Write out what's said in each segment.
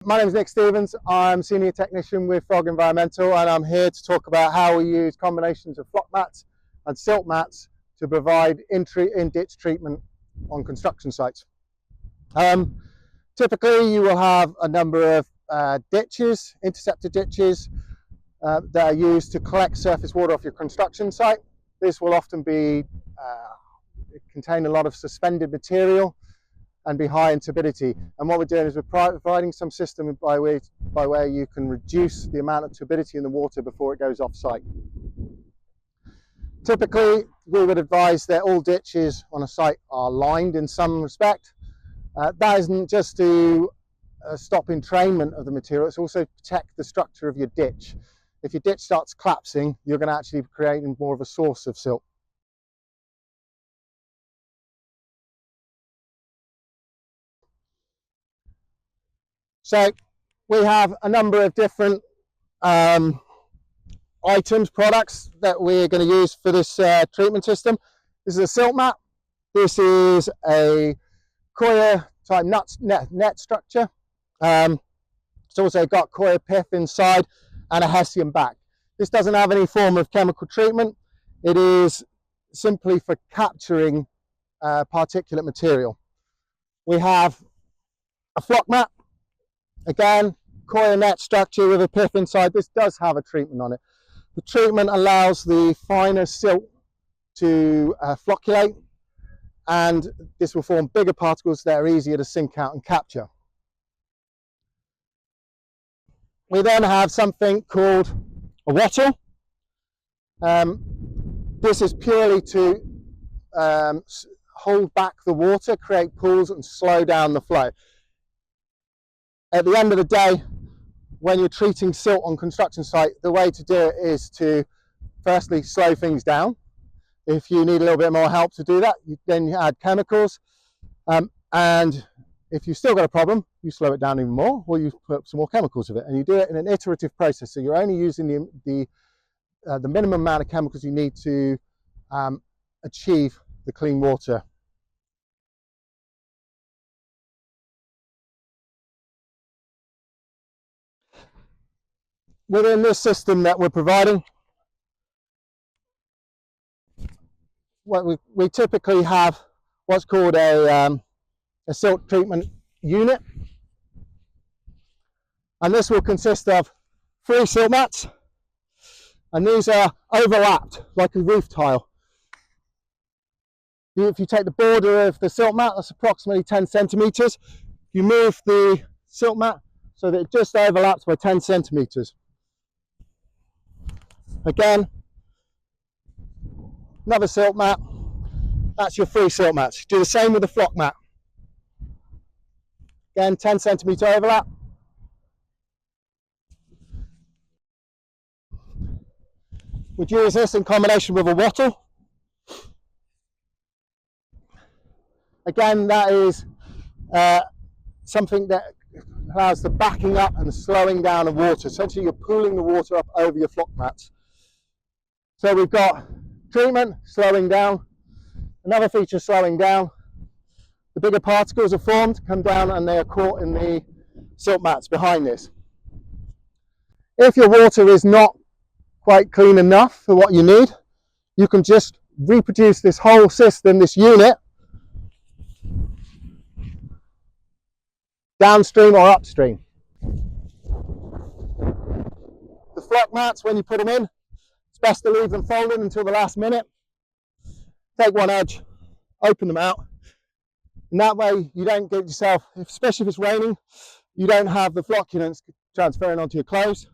My name is Nick Stevens. I'm Senior Technician with Frog Environmental, and I'm here to talk about how we use combinations of flock mats and silt mats to provide in-ditch treatment on construction sites. Typically, you will have a number of ditches, interceptor ditches, that are used to collect surface water off your construction site. This will often be contain a lot of suspended material and be high in turbidity. And what we're doing is we're providing some system by where you can reduce the amount of turbidity in the water before it goes off site. Typically, we would advise that all ditches on a site are lined in some respect. That isn't just to stop entrainment of the material, it's also to protect the structure of your ditch. If your ditch starts collapsing, you're going to actually be creating more of a source of silt. So we have a number of different items, products that we're going to use for this treatment system. This is a silt mat. This is a coir type net structure. It's also got coir pith inside and a hessian back. This doesn't have any form of chemical treatment. It is simply for capturing particulate material. We have a flock mat. Again, coir net structure with a pith inside. This does have a treatment on it. The treatment allows the finer silt to flocculate, and this will form bigger particles that are easier to sink out and capture. We then have something called a wattle. This is purely to hold back the water, create pools and slow down the flow. At the end of the day, when you're treating silt on construction site, the way to do it is to firstly slow things down. If you need a little bit more help to do that, then you add chemicals. And if you've still got a problem, you slow it down even more, or you put some more chemicals with it. And you do it in an iterative process. So you're only using the minimum amount of chemicals you need to achieve the clean water. Within this system that we're providing, we typically have what's called a silt treatment unit, and this will consist of 3 silt mats, and these are overlapped like a roof tile. If you take the border of the silt mat, that's approximately 10 centimeters. You move the silt mat so that it just overlaps by 10 centimeters. Again, another silt mat. That's your 3 silt mats. Do the same with the flock mat. Again, 10 centimeter overlap. We'd use this in combination with a wattle. Again, that is something that allows the backing up and slowing down of water. Essentially, you're pulling the water up over your flock mats. So we've got treatment, slowing down. Another feature, slowing down. The bigger particles are formed, come down, and they are caught in the silt mats behind this. If your water is not quite clean enough for what you need, you can just reproduce this whole system, this unit, downstream or upstream. The flock mats, when you put them in, it's best to leave them folded until the last minute. Take one edge, open them out, and that way you don't get yourself, especially if it's raining, you don't have the flocculants transferring onto your clothes.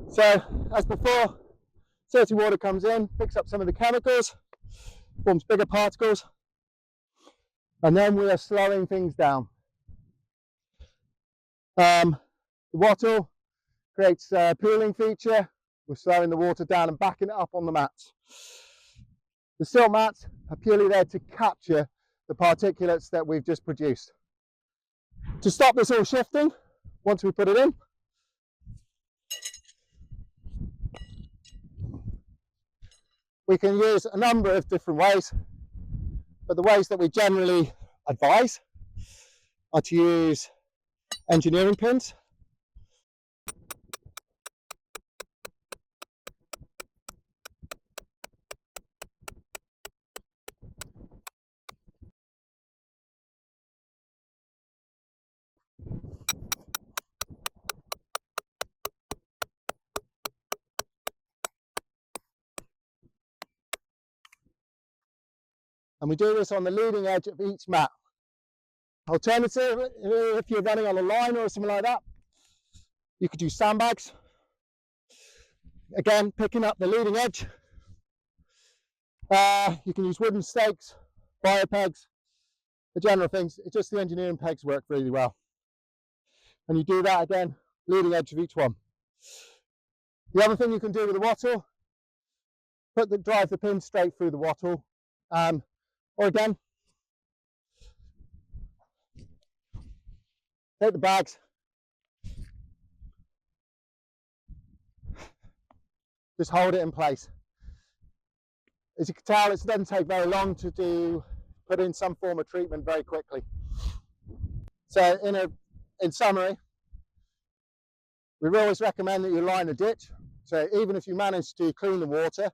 So, as before, dirty water comes in, picks up some of the chemicals, forms bigger particles, and then we are slowing things down. The wattle creates a pooling feature. We're slowing the water down and backing it up on the mats. The silt mats are purely there to capture the particulates that we've just produced. To stop this all shifting, once we put it in, we can use a number of different ways, but the ways that we generally advise are to use engineering pins. And we do this on the leading edge of each mat. Alternative, if you're running on a line or something like that, you could use sandbags. Again, picking up the leading edge. You can use wooden stakes, bio pegs, the general things. It's just the engineering pegs work really well. And you do that again, leading edge of each one. The other thing you can do with the wattle, drive the pin straight through the wattle. Or again, take the bags, just hold it in place. As you can tell, it doesn't take very long to put in some form of treatment very quickly. So in summary, we always recommend that you line a ditch. So even if you manage to clean the water,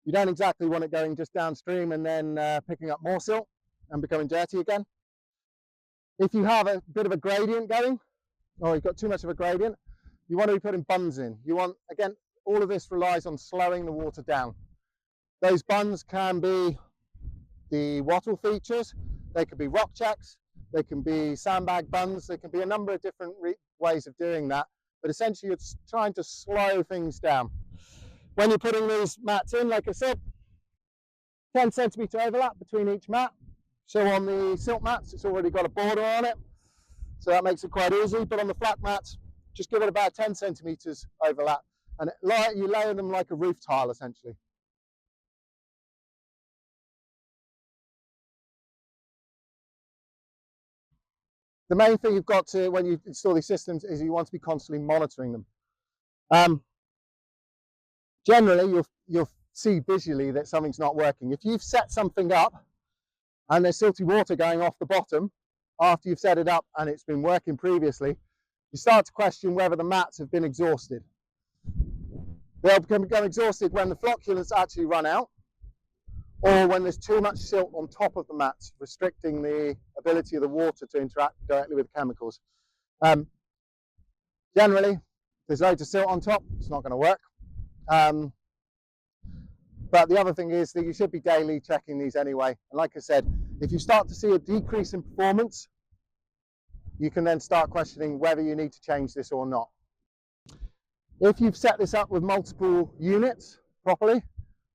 you don't exactly want it going just downstream and then picking up more silt and becoming dirty again. If you have a bit of a gradient going, or you've got too much of a gradient, you want to be putting bunds in. You want, again, all of this relies on slowing the water down. Those bunds can be the wattle features, they could be rock checks, they can be sandbag bunds, there can be a number of different ways of doing that, but essentially it's trying to slow things down. When you're putting these mats in, like I said, 10 centimetre overlap between each mat. So on the silt mats, it's already got a border on it, so that makes it quite easy. But on the flat mats, just give it about 10 centimetres overlap, and you layer them like a roof tile, essentially. The main thing you've got to, when you install these systems, is you want to be constantly monitoring them. Generally, you'll see visually that something's not working. If you've set something up and there's silty water going off the bottom after you've set it up and it's been working previously, you start to question whether the mats have been exhausted. They'll become exhausted when the flocculants actually run out, or when there's too much silt on top of the mats, restricting the ability of the water to interact directly with the chemicals. Generally, if there's loads of silt on top, it's not going to work. But the other thing is that you should be daily checking these anyway. And like I said, if you start to see a decrease in performance, you can then start questioning whether you need to change this or not. If you've set this up with multiple units properly,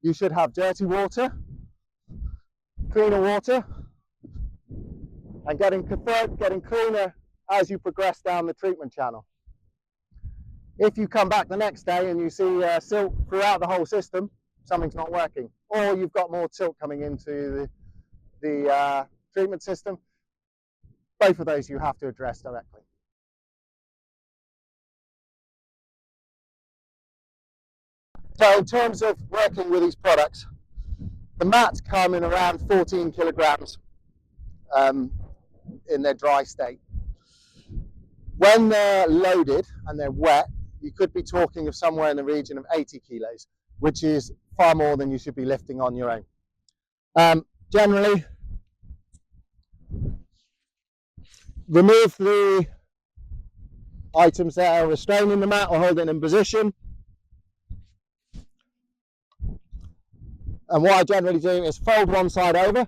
you should have dirty water, cleaner water, and getting cleaner as you progress down the treatment channel. If you come back the next day and you see silt throughout the whole system, something's not working. Or you've got more silt coming into the treatment system. Both of those you have to address directly. So in terms of working with these products, the mats come in around 14 kilograms in their dry state. When they're loaded and they're wet, you could be talking of somewhere in the region of 80 kilos, which is far more than you should be lifting on your own. Generally, remove the items that are restraining the mat or holding it in position. And what I generally do is fold one side over.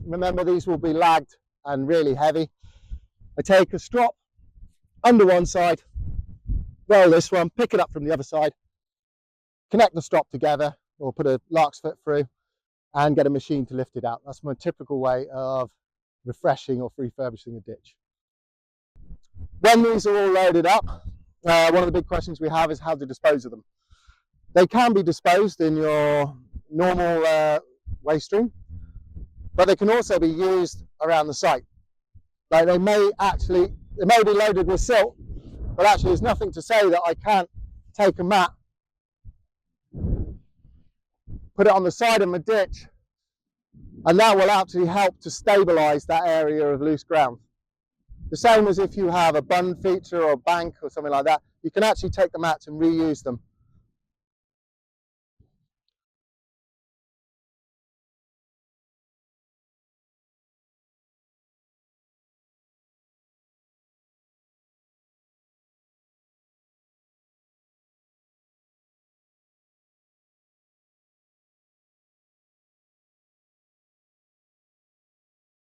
Remember, these will be lagged and really heavy. I take a strop under one side, roll this one, pick it up from the other side, connect the strop together, or put a lark's foot through, and get a machine to lift it out. That's my typical way of refreshing or refurbishing a ditch. When these are all loaded up, one of the big questions we have is how to dispose of them. They can be disposed in your normal waste stream, but they can also be used around the site. Like, they may actually It may be loaded with silt, but actually there's nothing to say that I can't take a mat, put it on the side of my ditch, and that will actually help to stabilise that area of loose ground. The same as if you have a bund feature or a bank or something like that, you can actually take the mats and reuse them.